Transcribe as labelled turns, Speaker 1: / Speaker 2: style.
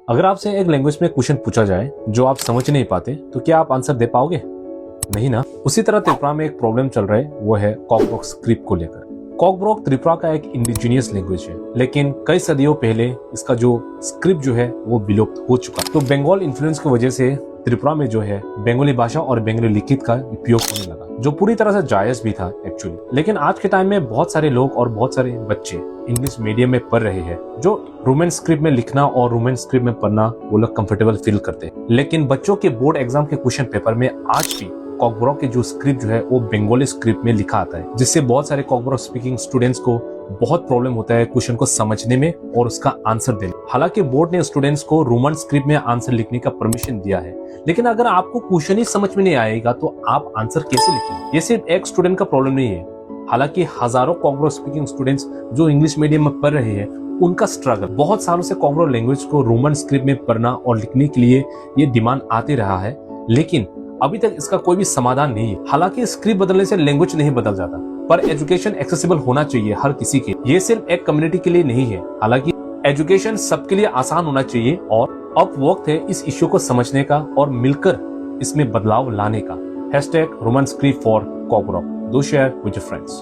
Speaker 1: अगर आपसे एक लैंग्वेज में क्वेश्चन पूछा जाए जो आप समझ नहीं पाते तो क्या आप आंसर दे पाओगे? नहीं ना। उसी तरह त्रिपुरा में एक प्रॉब्लम चल रहा है, वो है कॉकब्रोक स्क्रिप्ट को लेकर। कॉकब्रोक त्रिपुरा का एक इंडिजिनियस लैंग्वेज है, लेकिन कई सदियों पहले इसका जो स्क्रिप्ट जो है वो विलुप्त हो चुका। तो बंगाल इन्फ्लुएंस की वजह से त्रिपुरा में जो है बंगाली भाषा और बंगाली लिखित का उपयोग होने लगा, जो पूरी तरह से जायज भी था एक्चुअली। लेकिन आज के टाइम में बहुत सारे लोग और बहुत सारे बच्चे इंग्लिश मीडियम में पढ़ रहे हैं, जो रोमन स्क्रिप्ट में लिखना और रोमन स्क्रिप्ट में पढ़ना वो लोग कंफर्टेबल फील करते हैं। लेकिन बच्चों के बोर्ड एग्जाम के क्वेश्चन पेपर में आज भी कॉकब्रोक के जो स्क्रिप्ट जो है वो बंगाली स्क्रिप्ट में लिखा आता है, जिससे बहुत सारे कॉकब्रोक स्पीकिंग स्टूडेंट्स को बहुत प्रॉब्लम होता है क्वेश्चन को समझने में और उसका आंसर देने। हालांकि बोर्ड ने स्टूडेंट्स को रोमन स्क्रिप्ट में आंसर लिखने का परमिशन दिया है, लेकिन अगर आपको क्वेश्चन ही समझ में नहीं आएगा तो आप आंसर कैसे लिखेंगे? ये सिर्फ एक स्टूडेंट का प्रॉब्लम नहीं है, हालांकि हजारों कॉकब्रोक स्पीकिंग स्टूडेंट्स जो इंग्लिश मीडियम में पढ़ रहे हैं उनका स्ट्रगल। बहुत सालों से कॉकब्रोक लैंग्वेज को रोमन स्क्रिप्ट में पढ़ना और लिखने के लिए ये डिमांड आते रहा है, लेकिन अभी तक इसका कोई भी समाधान नहीं है। हालांकि स्क्रिप्ट बदलने से लैंग्वेज नहीं बदल जाता, पर एजुकेशन एक्सेसिबल होना चाहिए हर किसी के। ये सिर्फ एक कम्युनिटी के लिए नहीं है, हालांकि एजुकेशन सबके लिए आसान होना चाहिए और अब वक्त है इस इश्यू को समझने का और मिलकर इसमें बदलाव लाने का। #Roman script for Kokborok. Do share with your friends.